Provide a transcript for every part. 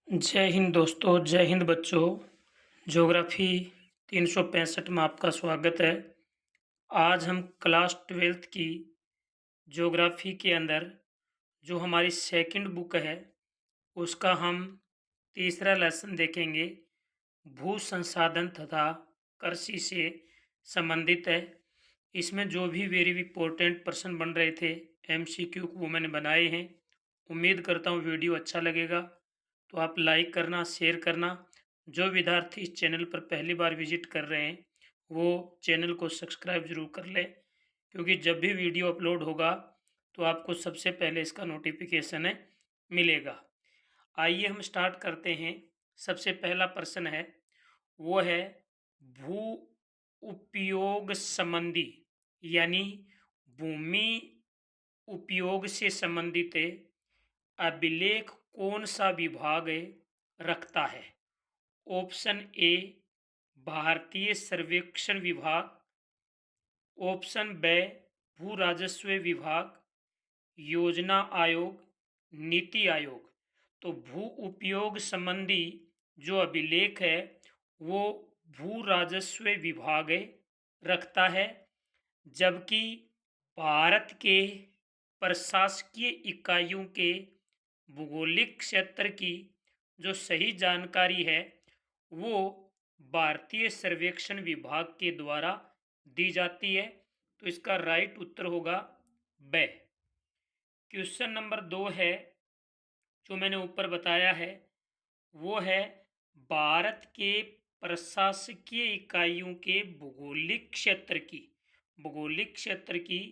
जय हिंद दोस्तों, जय हिंद बच्चों। ज्योग्राफी 365 में आपका स्वागत है। आज हम क्लास 12th की ज्योग्राफी के अंदर जो हमारी सेकंड बुक है, उसका हम तीसरा लेसन देखेंगे। भू संसाधन तथा कृषि से संबंधित है। इसमें जो भी वेरी इंपॉर्टेंट प्रश्न बन रहे थे एमसीक्यू वो मैंने बनाए हैं। उम्मीद करता हूँ वीडियो अच्छा लगेगा, तो आप लाइक करना, शेयर करना। जो विद्यार्थी इस चैनल पर पहली बार विजिट कर रहे हैं वो चैनल को सब्सक्राइब जरूर कर लें, क्योंकि जब भी वीडियो अपलोड होगा तो आपको सबसे पहले इसका नोटिफिकेशन है मिलेगा। आइए हम स्टार्ट करते हैं। सबसे पहला प्रश्न है, वो है भू उपयोग संबंधी, यानी भूमि उपयोग से संबंधित अभिलेख कौन सा विभाग रखता है। ऑप्शन ए भारतीय सर्वेक्षण विभाग, ऑप्शन बी भू राजस्व विभाग, योजना आयोग, नीति आयोग। तो भू उपयोग संबंधी जो अभिलेख है वो भू राजस्व विभाग रखता है, जबकि भारत के प्रशासकीय इकाइयों के भूगोलिक क्षेत्र की जो सही जानकारी है वो भारतीय सर्वेक्षण विभाग के द्वारा दी जाती है। तो इसका राइट उत्तर होगा बे। क्वेश्चन नंबर 2 है, जो मैंने ऊपर बताया है, वो है भारत के प्रशासकीय इकाइयों के भूगोलिक क्षेत्र की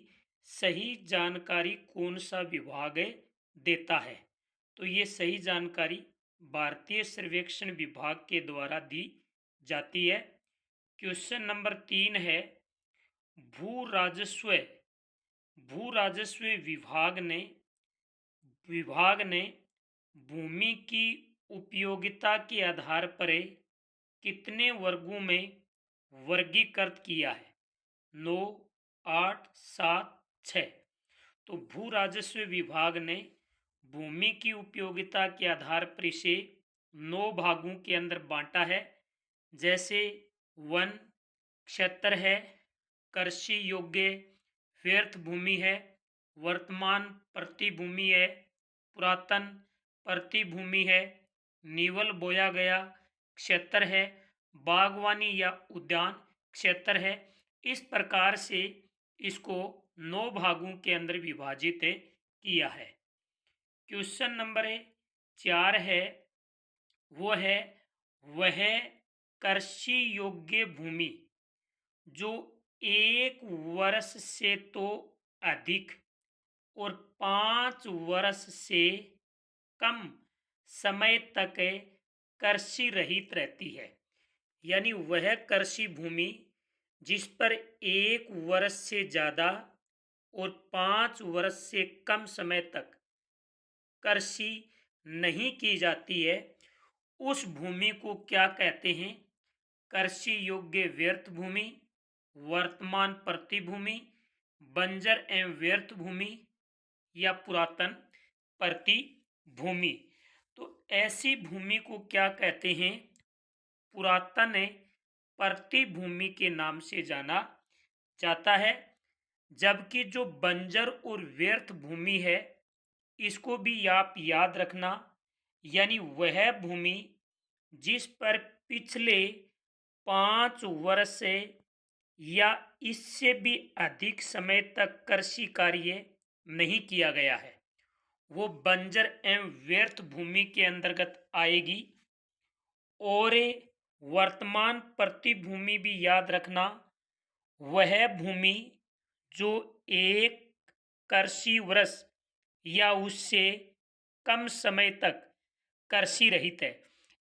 सही जानकारी कौन सा विभाग देता है। तो ये सही जानकारी भारतीय सर्वेक्षण विभाग के द्वारा दी जाती है। क्वेश्चन नंबर 3 है, भू राजस्व विभाग ने भूमि की उपयोगिता के आधार पर कितने वर्गों में वर्गीकृत किया है। 9, 8, 7, 6। तो भू राजस्व विभाग ने भूमि की उपयोगिता के आधार पर इसे 9 भागों के अंदर बांटा है। जैसे वन क्षेत्र है, कृषि योग्य व्यर्थ भूमि है, वर्तमान प्रतिभूमि है, पुरातन प्रतिभूमि है, नीवल बोया गया क्षेत्र है, बागवानी या उद्यान क्षेत्र है। इस प्रकार से इसको 9 भागों के अंदर विभाजित किया है। क्वेश्चन नंबर 4 है, वो है वह कृषि योग्य भूमि जो 1 वर्ष से तो अधिक और 5 वर्ष से कम समय तक कृषि रहित रहती है। यानी वह कृषि भूमि जिस पर 1 वर्ष से ज़्यादा और 5 वर्ष से कम समय तक कृषि नहीं की जाती है, उस भूमि को क्या कहते हैं। कृषि योग्य व्यर्थ भूमि, वर्तमान प्रतिभूमि, बंजर एवं व्यर्थ भूमि या पुरातन प्रतिभूमि। तो ऐसी भूमि को क्या कहते हैं, पुरातन प्रतिभूमि के नाम से जाना जाता है। जबकि जो बंजर और व्यर्थ भूमि है, इसको भी आप याद रखना, यानी वह भूमि जिस पर पिछले 5 वर्ष से या इससे भी अधिक समय तक कृषि कार्य नहीं किया गया है, वो बंजर एवं व्यर्थ भूमि के अंतर्गत आएगी। और वर्तमान प्रतिभूमि भी याद रखना, वह भूमि जो 1 कृषि वर्ष या उससे कम समय तक कृषि रहित है।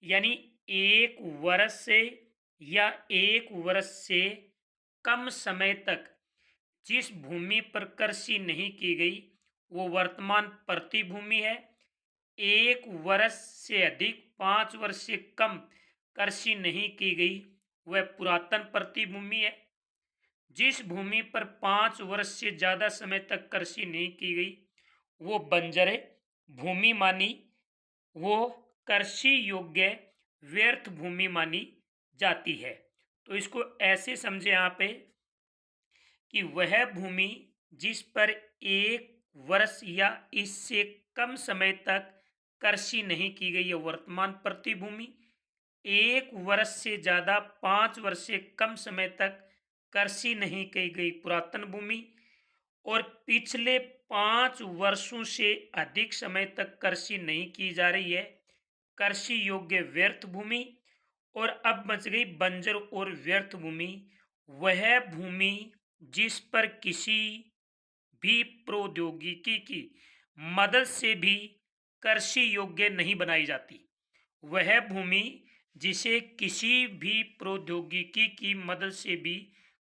यानी 1 वर्ष से या 1 वर्ष से कम समय तक जिस भूमि पर कृषि नहीं की गई वो वर्तमान प्रतिभूमि है। 1 वर्ष से अधिक 5 वर्ष से कम कृषि नहीं की गई वह पुरातन प्रतिभूमि है। जिस भूमि पर 5 वर्ष से ज़्यादा समय तक कृषि नहीं की गई वो बंजर भूमि मानी, वो कृषि योग्य व्यर्थ भूमि मानी जाती है। तो इसको ऐसे समझे यहाँ पे कि वह भूमि जिस पर 1 वर्ष या इससे कम समय तक कृषि नहीं की गई है वर्तमान प्रतिभूमि, 1 वर्ष से ज़्यादा 5 वर्ष से कम समय तक कृषि नहीं की गई पुरातन भूमि, और पिछले 5 वर्षों से अधिक समय तक कृषि नहीं की जा रही है कृषि योग्य व्यर्थ भूमि। और अब बच गई बंजर और व्यर्थ भूमि, वह भूमि जिस पर किसी भी प्रौद्योगिकी की मदद से भी कृषि योग्य नहीं बनाई जाती। वह भूमि जिसे किसी भी प्रौद्योगिकी की मदद से भी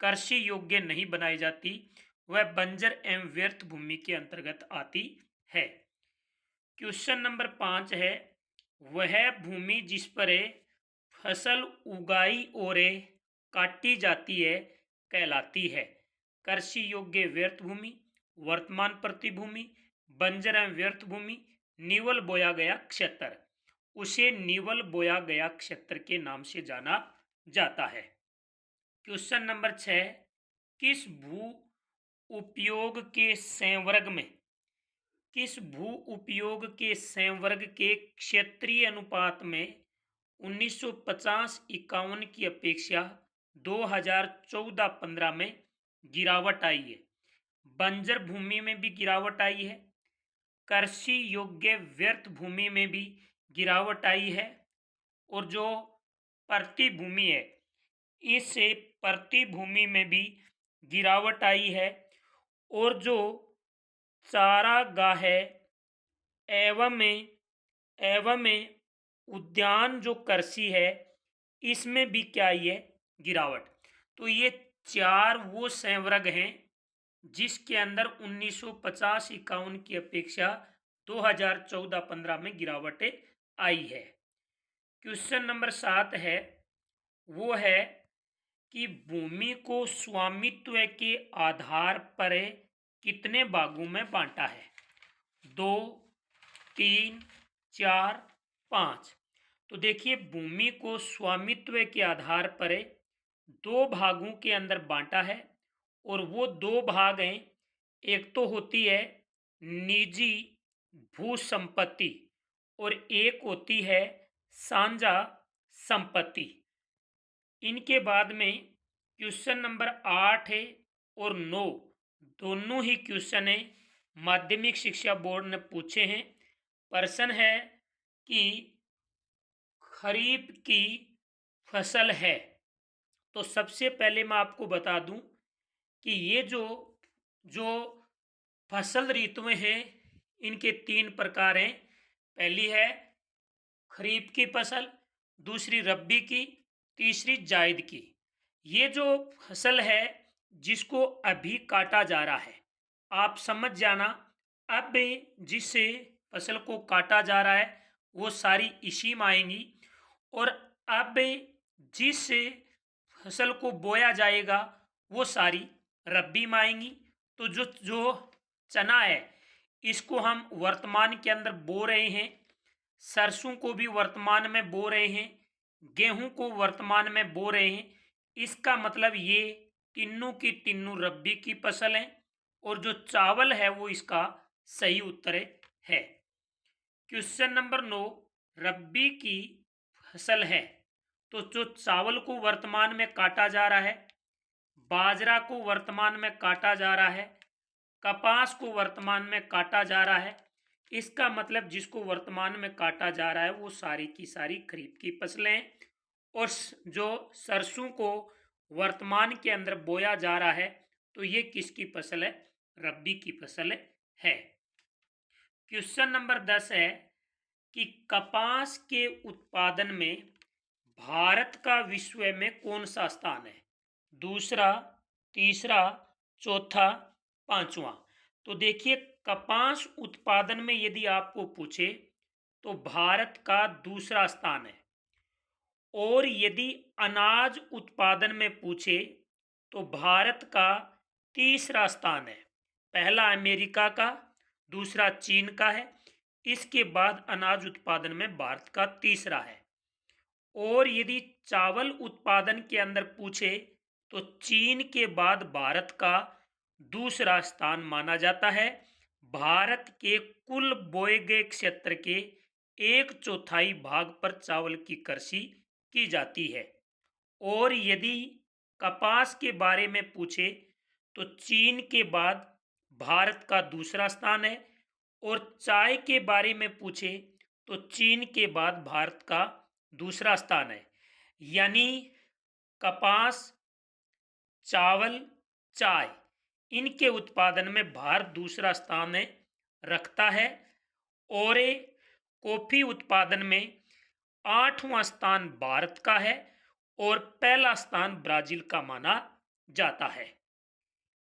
कृषि योग्य नहीं बनाई जाती, वह बंजर एवं व्यर्थ भूमि के अंतर्गत आती है। क्वेश्चन नंबर 5 है, वह भूमि जिस पर फसल उगाई और काटी जाती है कहलाती है कृषि योग्य व्यर्थ भूमि, वर्तमान प्रतिभूमि, बंजर एवं व्यर्थ भूमि, निवल बोया गया क्षेत्र। उसे निवल बोया गया क्षेत्र के नाम से जाना जाता है। क्वेश्चन नंबर 6, किस भू उपयोग के संवर्ग में किस भू उपयोग के संवर्ग के क्षेत्रीय अनुपात में 1950-51 की अपेक्षा 2014-15 में गिरावट आई है? बंजर भूमि में भी गिरावट आई है, कृषि योग्य व्यर्थ भूमि में भी गिरावट आई है, और जो प्रतिभूमि है इस प्रतिभूमि में भी गिरावट आई है, और जो चारागाह एवं एवं उद्यान जो कृषि है इसमें भी क्या आई है? गिरावट। तो ये 4 वो संवर्ग हैं जिसके अंदर 1950-51 की अपेक्षा 2014-15 में गिरावट आई है। क्वेश्चन नंबर 7 है, वो है कि भूमि को स्वामित्व के आधार पर कितने भागों में बांटा है? 2, 3, 4, 5। तो देखिए भूमि को स्वामित्व के आधार पर 2 भागों के अंदर बांटा है, और वो 2 भाग हैं, एक तो होती है निजी भू संपत्ति और एक होती है साझा संपत्ति। इनके बाद में क्वेश्चन नंबर 8 है और 9 दोनों ही क्वेश्चन है माध्यमिक शिक्षा बोर्ड ने पूछे हैं। प्रश्न है कि खरीफ की फसल है, तो सबसे पहले मैं आपको बता दूं कि ये जो जो फसल ऋतुएं हैं इनके 3 प्रकार हैं। पहली है खरीफ की फसल, दूसरी रबी की, तीसरी जायद की। ये जो फसल है जिसको अभी काटा जा रहा है, आप समझ जाना अब जिस फसल को काटा जा रहा है वो सारी इसी में आएंगी, और अब जिस फसल को बोया जाएगा वो सारी रबी में आएंगी। तो जो जो चना है इसको हम वर्तमान के अंदर बो रहे हैं, सरसों को भी वर्तमान में बो रहे हैं, गेहूं को वर्तमान में बो रहे हैं। इसका मतलब ये तीनों की तीनों रबी की फसल है, और जो चावल है वो इसका सही उत्तर है। क्वेश्चन नंबर 9, रबी की फसल है, तो जो चावल को वर्तमान में काटा जा रहा है, बाजरा को वर्तमान में काटा जा रहा है, कपास को वर्तमान में काटा जा रहा है। इसका मतलब जिसको वर्तमान में काटा जा रहा है वो सारी की सारी खरीफ की फसलें हैं, और जो सरसों को वर्तमान के अंदर बोया जा रहा है तो ये किसकी फसल है? रबी की फसल है। क्वेश्चन नंबर 10 है कि कपास के उत्पादन में भारत का विश्व में कौन सा स्थान है? दूसरा, तीसरा, चौथा, पांचवा। तो देखिए कपास उत्पादन में यदि आपको पूछे तो भारत का दूसरा स्थान है, और यदि अनाज उत्पादन में पूछे तो भारत का तीसरा स्थान है। पहला अमेरिका का, दूसरा चीन का है, इसके बाद अनाज उत्पादन में भारत का तीसरा है। और यदि चावल उत्पादन के अंदर पूछे तो चीन के बाद भारत का दूसरा स्थान माना जाता है। भारत के कुल बोए गए क्षेत्र के 1/4 भाग पर चावल की कृषि की जाती है। और यदि कपास के बारे में पूछे तो चीन के बाद भारत का दूसरा स्थान है। और चाय के बारे में पूछे तो चीन के बाद भारत का दूसरा स्थान है। यानी कपास, चावल, चाय, इनके उत्पादन में भारत दूसरा स्थान है रखता है। और कॉफी उत्पादन में 8वां स्थान भारत का है और पहला स्थान ब्राजील का माना जाता है।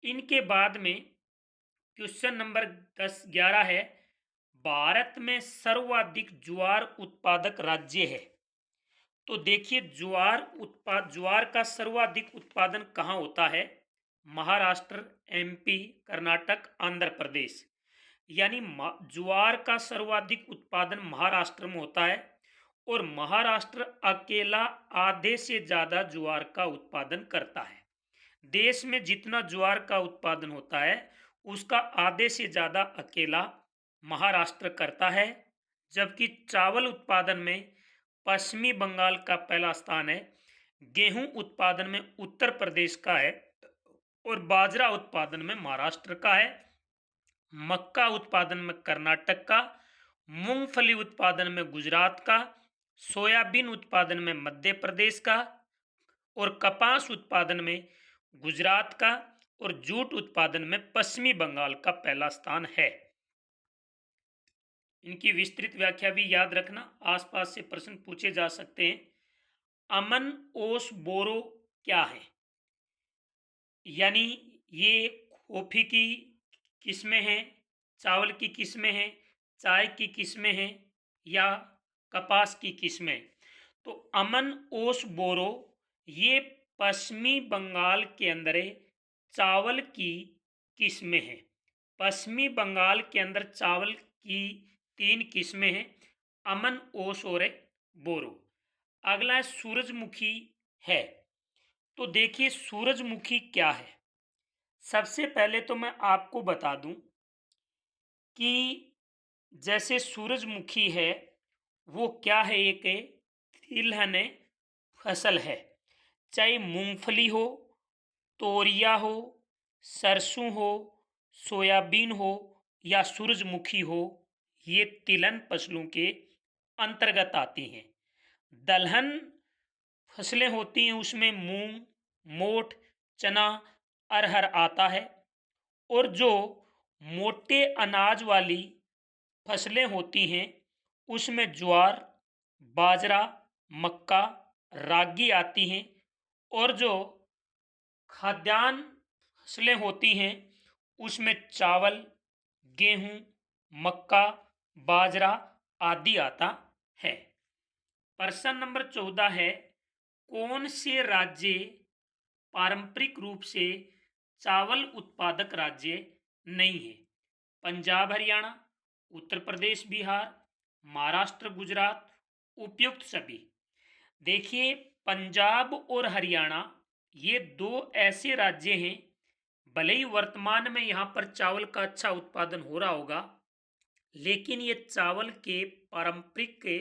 इनके बाद में क्वेश्चन नंबर 11 है, भारत में सर्वाधिक ज्वार उत्पादक राज्य है। तो देखिए ज्वार का सर्वाधिक उत्पादन कहाँ होता है? महाराष्ट्र, एमपी, कर्नाटक, आंध्र प्रदेश। यानी ज्वार का सर्वाधिक उत्पादन महाराष्ट्र में होता है और महाराष्ट्र अकेला आधे से ज्यादा ज्वार का उत्पादन करता है। देश में जितना ज्वार का उत्पादन होता है उसका आधे से ज्यादा अकेला महाराष्ट्र करता है। जबकि चावल उत्पादन में पश्चिमी बंगाल का पहला स्थान है, गेहूं उत्पादन में उत्तर प्रदेश का है और बाजरा उत्पादन में महाराष्ट्र का है, मक्का उत्पादन में कर्नाटक का, मूंगफली उत्पादन में गुजरात का, सोयाबीन उत्पादन में मध्य प्रदेश का और कपास उत्पादन में गुजरात का और जूट उत्पादन में पश्चिमी बंगाल का पहला स्थान है। इनकी विस्तृत व्याख्या भी याद रखना, आसपास से प्रश्न पूछे जा सकते हैं। अमन, ओस, बोरो क्या है? यानी ये कॉफी की किस्में हैं, चावल की किस्में हैं, चाय की किस्में हैं या कपास की किस्में। तो अमन, ओस, बोरो ये पश्चिमी बंगाल के अंदर चावल की किस्में हैं। पश्चिमी बंगाल के अंदर चावल की 3 किस्में हैं, अमन, ओस और बोरो। अगला है सूरजमुखी है। तो देखिए सूरजमुखी क्या है। सबसे पहले तो मैं आपको बता दूं कि जैसे सूरजमुखी है वो क्या है, एक तिलहन फसल है। चाहे मूंगफली हो, तोरिया हो, सरसों हो, सोयाबीन हो या सूरजमुखी हो, ये तिलहन फसलों के अंतर्गत आती हैं। दलहन फसलें होती हैं, उसमें मूंग, मोठ, चना, अरहर आता है। और जो मोटे अनाज वाली फसलें होती हैं उसमें ज्वार, बाजरा, मक्का, रागी आती हैं। और जो खाद्यान्न फसलें होती हैं उसमें चावल, गेहूं, मक्का, बाजरा आदि आता है। प्रश्न नंबर 14 है, कौन से राज्य पारंपरिक रूप से चावल उत्पादक राज्य नहीं है? पंजाब, हरियाणा, उत्तर प्रदेश, बिहार, महाराष्ट्र, गुजरात, उपयुक्त सभी। देखिए पंजाब और हरियाणा ये 2 ऐसे राज्य हैं, भले ही वर्तमान में यहाँ पर चावल का अच्छा उत्पादन हो रहा होगा लेकिन ये चावल के पारंपरिक के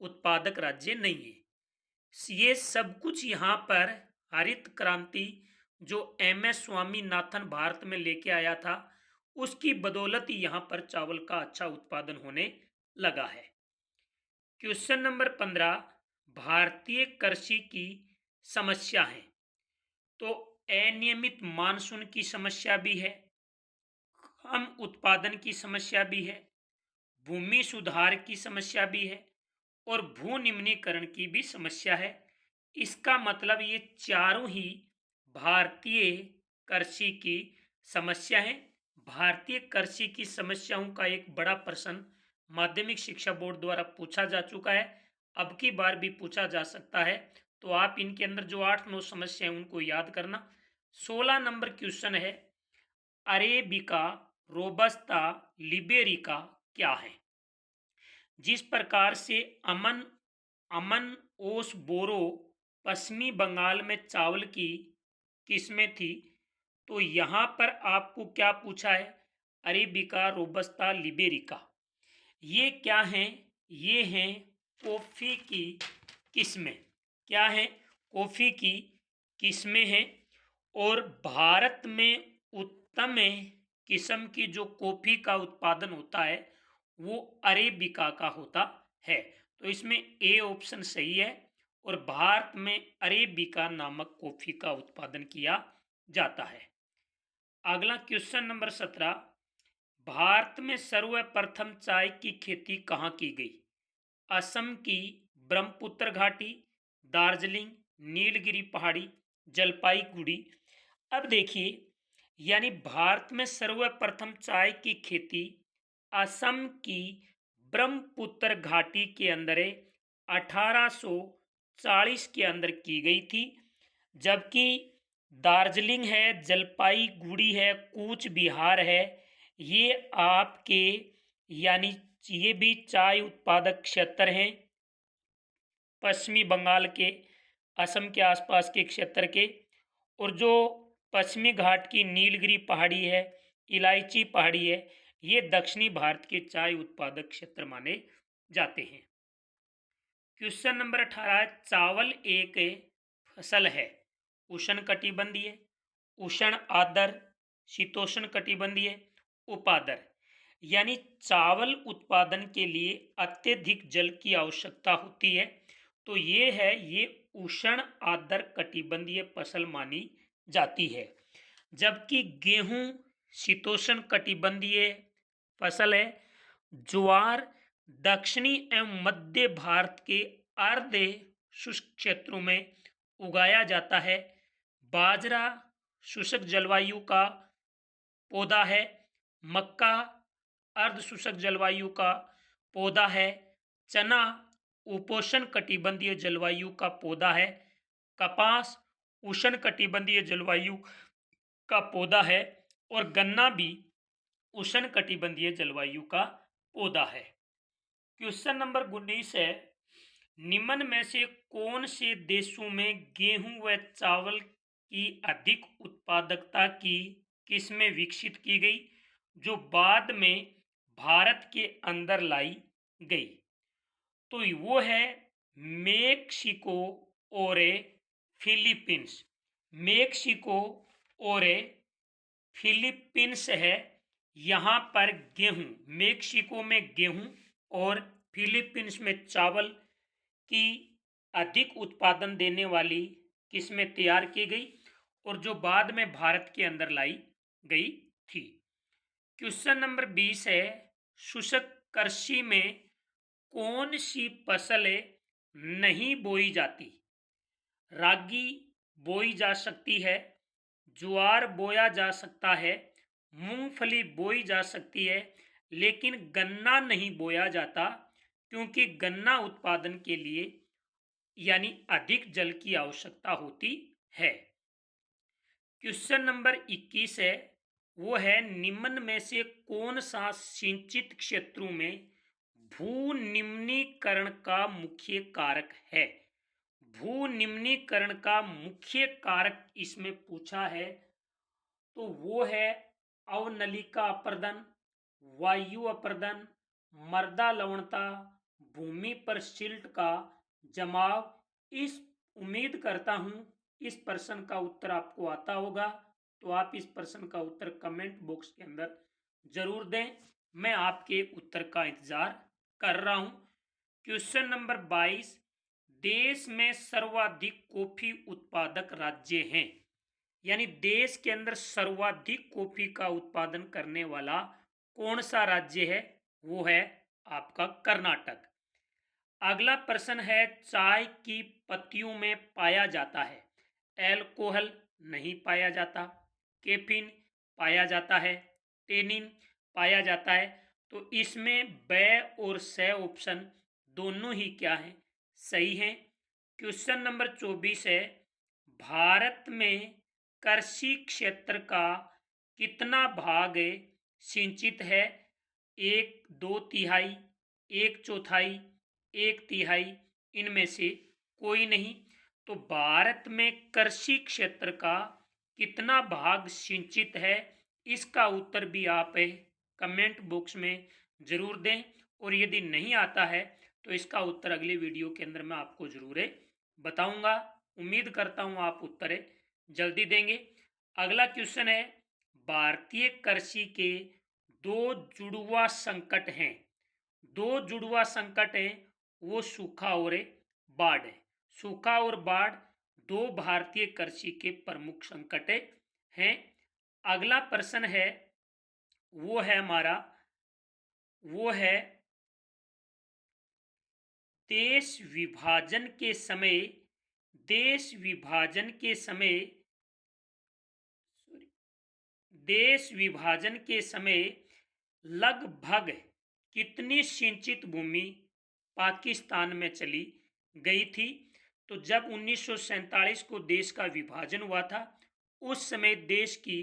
उत्पादक राज्य नहीं है। ये सब कुछ यहाँ पर हरित क्रांति जो एम.एस. स्वामीनाथन भारत में लेके आया था उसकी बदौलत ही यहाँ पर चावल का अच्छा उत्पादन होने लगा है। क्वेश्चन नंबर 15, भारतीय कृषि की समस्या है। तो अनियमित मानसून की समस्या भी है, कम उत्पादन की समस्या भी है, भूमि सुधार की समस्या भी है और भू निम्नीकरण की भी समस्या है। इसका मतलब ये चारों ही भारतीय कृषि की समस्या है। भारतीय कृषि की समस्याओं का एक बड़ा प्रश्न माध्यमिक शिक्षा बोर्ड द्वारा पूछा जा चुका है, अब की बार भी पूछा जा सकता है। तो आप इनके अंदर जो 8-9 समस्या है उनको याद करना। 16 नंबर क्वेश्चन है, अरेबिका, रोबस्ता, लिबेरिका क्या है? जिस प्रकार से अमन अमन ओस बोरो पश्चिमी बंगाल में चावल की किस्में थी, तो यहाँ पर आपको क्या पूछा है? Arabica, robusta, liberica. ये क्या हैं? ये हैं कॉफ़ी की किस्में। क्या हैं? कॉफ़ी की किस्में हैं। और भारत में उत्तम किस्म की जो कॉफ़ी का उत्पादन होता है वो अरेबिका का होता है। तो इसमें ए ऑप्शन सही है और भारत में अरेबिका नामक कॉफ़ी का उत्पादन किया जाता है। अगला क्वेश्चन नंबर 17, भारत में सर्वप्रथम चाय की खेती कहाँ की गई? असम की ब्रह्मपुत्र घाटी, दार्जिलिंग, नीलगिरी पहाड़ी, जलपाईगुड़ी। अब देखिए, यानी भारत में सर्वप्रथम चाय की खेती असम की ब्रह्मपुत्र घाटी के अंदर 1840 के अंदर की गई थी। जबकि दार्जिलिंग है, जलपाईगुड़ी है, कूच बिहार है, ये आपके यानी ये भी चाय उत्पादक क्षेत्र हैं पश्चिमी बंगाल के, असम के आसपास के क्षेत्र के। और जो पश्चिमी घाट की नीलगिरी पहाड़ी है, इलायची पहाड़ी है, ये दक्षिणी भारत के चाय उत्पादक क्षेत्र माने जाते हैं। क्वेश्चन नंबर 18, चावल एक फसल है उष्ण कटिबंधीय, उष्ण आर्द्र, शीतोष्ण कटिबंधीय, उपार्द्र। यानी चावल उत्पादन के लिए अत्यधिक जल की आवश्यकता होती है, तो ये उष्ण आर्द्र कटिबंधीय फसल मानी जाती है। जबकि गेहूं शीतोष्ण कटिबंधीय फसल है। ज्वार दक्षिणी एवं मध्य भारत के अर्ध शुष्क क्षेत्रों में उगाया जाता है। बाजरा शुष्क जलवायु का पौधा है। मक्का अर्ध शुष्क जलवायु का पौधा है। चना उपोष्ण कटिबंधीय जलवायु का पौधा है। कपास उष्ण कटिबंधीय जलवायु का पौधा है। और गन्ना भी उष्ण कटिबंधीय जलवायु का पौधा है। क्वेश्चन नंबर 19 है, निम्न में से कौन से देशों में गेहूं व चावल की अधिक उत्पादकता की किस्में विकसित की गई जो बाद में भारत के अंदर लाई गई? तो वो है मेक्सिको और फिलीपींस। मेक्सिको और फिलीपींस है। यहाँ पर गेहूं, मेक्सिको में गेहूं और फिलीपींस में चावल की अधिक उत्पादन देने वाली किस्में तैयार की गई और जो बाद में भारत के अंदर लाई गई थी। क्वेश्चन नंबर 20 है, शुष्क कृषि में कौन सी फसल नहीं बोई जाती? रागी बोई जा सकती है, ज्वार बोया जा सकता है, मूंगफली बोई जा सकती है, लेकिन गन्ना नहीं बोया जाता क्योंकि गन्ना उत्पादन के लिए यानी अधिक जल की आवश्यकता होती है। क्वेश्चन नंबर 21 है, वो है निम्न में से कौन सा सिंचित क्षेत्रों में भू निम्नीकरण का मुख्य कारक है? भू निम्नीकरण का मुख्य कारक इसमें पूछा है, तो वो है अवनलिका अपर्दन, वायु अपर्दन, मृदा लवणता, भूमि पर सिल्ट का जमाव। इस उम्मीद करता हूँ इस प्रश्न का उत्तर आपको आता होगा, तो आप इस प्रश्न का उत्तर कमेंट बॉक्स के अंदर जरूर दें। मैं आपके उत्तर का इंतजार कर रहा हूँ। क्वेश्चन नंबर 22, देश में सर्वाधिक कॉफी उत्पादक राज्य हैं, यानी देश के अंदर सर्वाधिक कॉफी का उत्पादन करने वाला कौन सा राज्य है? वो है आपका कर्नाटक। अगला प्रश्न है, चाय की पत्तियों में पाया जाता है एल्कोहल नहीं पाया जाता, कैफीन पाया जाता है, टेनिन पाया जाता है। तो इसमें ब और स ऑप्शन दोनों ही क्या है? सही है। क्वेश्चन नंबर 24 है, भारत में कृषि क्षेत्र का कितना भाग सिंचित है? 1/2 तिहाई, एक चौथाई, एक तिहाई, इनमें से कोई नहीं। तो भारत में कृषि क्षेत्र का कितना भाग सिंचित है, इसका उत्तर भी आप कमेंट बॉक्स में जरूर दें। और यदि नहीं आता है तो इसका उत्तर अगले वीडियो के अंदर मैं आपको जरूर बताऊंगा। उम्मीद करता हूं आप उत्तर जल्दी देंगे। अगला क्वेश्चन है, भारतीय कृषि के दो जुड़वा संकट हैं। दो जुड़वा संकट हैं, वो सूखा और बाढ़ है। सूखा और बाढ़ दो भारतीय कृषि के प्रमुख संकट हैं। अगला प्रश्न है, वो है हमारा, वो है देश विभाजन के समय, देश विभाजन के समय, देश विभाजन के समय लगभग कितनी सिंचित भूमि पाकिस्तान में चली गई थी। तो जब 1947 को देश का विभाजन हुआ था, उस समय देश की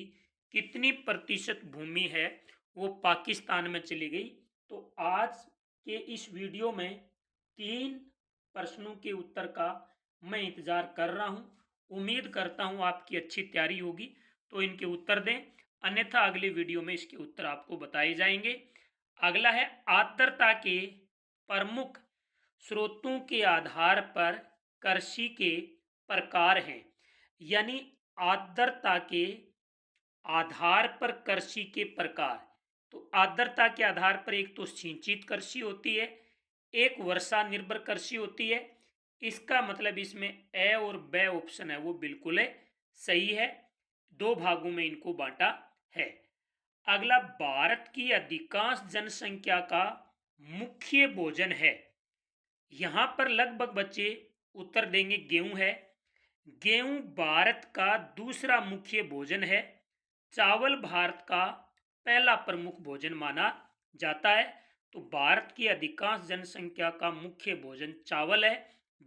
कितनी प्रतिशत भूमि है वो पाकिस्तान में चली गई। तो आज के इस वीडियो में 3 प्रश्नों के उत्तर का मैं इंतजार कर रहा हूं। उम्मीद करता हूं आपकी अच्छी तैयारी होगी, तो इनके उत्तर दें, अन्यथा अगले वीडियो में इसके उत्तर आपको बताए जाएंगे। अगला है, आर्द्रता के प्रमुख स्रोतों के आधार पर कृषि के प्रकार हैं। यानी आर्द्रता के आधार पर कृषि के प्रकार। तो आर्द्रता के आधार पर एक तो सिंचित कृषि होती है, एक वर्षा निर्भर कृषि होती है। इसका मतलब इसमें ए और बे ऑप्शन है वो बिल्कुल सही है। दो भागों में इनको बांटा है। अगला, भारत की अधिकांश जनसंख्या का मुख्य भोजन है। यहां पर लगभग बच्चे उत्तर देंगे गेहूं है। गेहूं भारत का दूसरा मुख्य भोजन है। चावल भारत का पहला प्रमुख भोजन माना जाता है। तो भारत की अधिकांश जनसंख्या का मुख्य भोजन चावल है।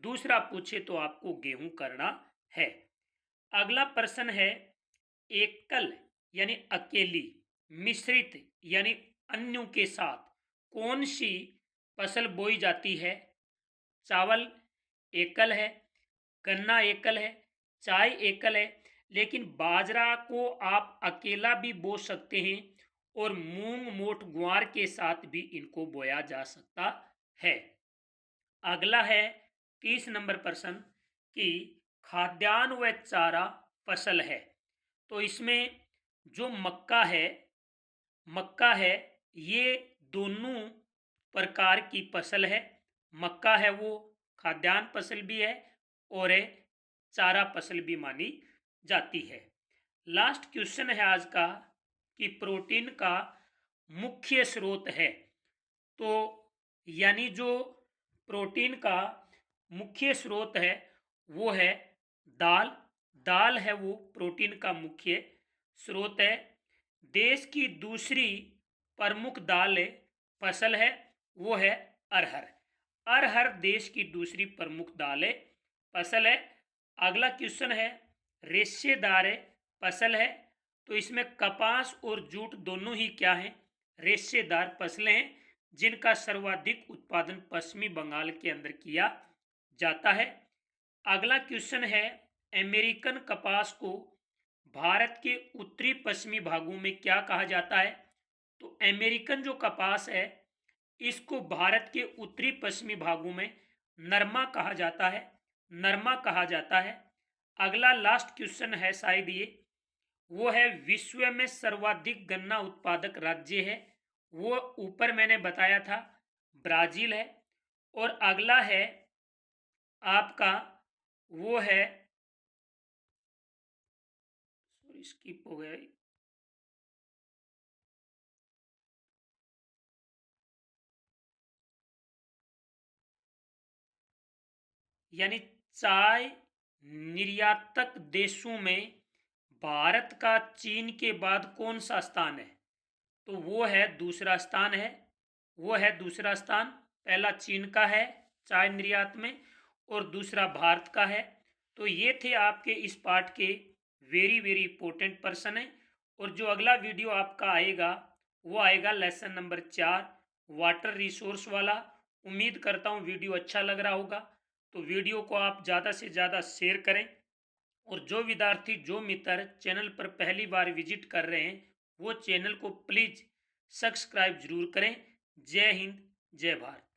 दूसरा पूछे तो आपको गेहूं करना है। अगला प्रश्न है, एकल यानी अकेली, मिश्रित यानी अन्यों के साथ कौन सी फसल बोई जाती है। चावल एकल है, गन्ना एकल है, चाय एकल है, लेकिन बाजरा को आप अकेला भी बो सकते हैं और मूंग मोठ ग्वार के साथ भी इनको बोया जा सकता है। अगला है 30 नंबर प्रश्न कि खाद्यान्न व चारा फसल है। तो इसमें जो मक्का है ये दोनों प्रकार की फसल है। मक्का है वो खाद्यान्न फसल भी है और चारा फसल भी मानी जाती है। लास्ट क्वेश्चन है आज का कि प्रोटीन का मुख्य स्रोत है। तो यानी जो प्रोटीन का मुख्य स्रोत है वो है दाल। दाल है वो प्रोटीन का मुख्य स्रोत है। देश की दूसरी प्रमुख दाल फसल है वो है अरहर। अरहर देश की दूसरी प्रमुख दाल फसल है। अगला क्वेश्चन है, रेशेदार फसल है। तो इसमें कपास और जूट दोनों ही क्या हैं, रेशेदार फसलें हैं, जिनका सर्वाधिक उत्पादन पश्चिमी बंगाल के अंदर किया जाता है। अगला क्वेश्चन है, अमेरिकन कपास को भारत के उत्तरी पश्चिमी भागों में क्या कहा जाता है। तो अमेरिकन जो कपास है इसको भारत के उत्तरी पश्चिमी भागों में नरमा कहा जाता है, नरमा कहा जाता है। अगला लास्ट क्वेश्चन है शायद ये, वो है विश्व में सर्वाधिक गन्ना उत्पादक राज्य है। वो ऊपर मैंने बताया था ब्राजील है। और अगला है आपका, वो है, सॉरी स्किप हो गया, यानी चाय निर्यातक देशों में भारत का चीन के बाद कौन सा स्थान है। तो वो है दूसरा स्थान है, वो है दूसरा स्थान। पहला चीन का है चाय निर्यात में और दूसरा भारत का है। तो ये थे आपके इस पार्ट के वेरी वेरी इंपॉर्टेंट पर्सन है। और जो अगला वीडियो आपका आएगा वो आएगा लेसन नंबर 4, वाटर रिसोर्स वाला। उम्मीद करता हूँ वीडियो अच्छा लग रहा होगा, तो वीडियो को आप ज़्यादा से ज़्यादा शेयर करें। और जो विद्यार्थी, जो मित्र चैनल पर पहली बार विजिट कर रहे हैं, वो चैनल को प्लीज़ सब्सक्राइब जरूर करें। जय हिंद, जय भारत।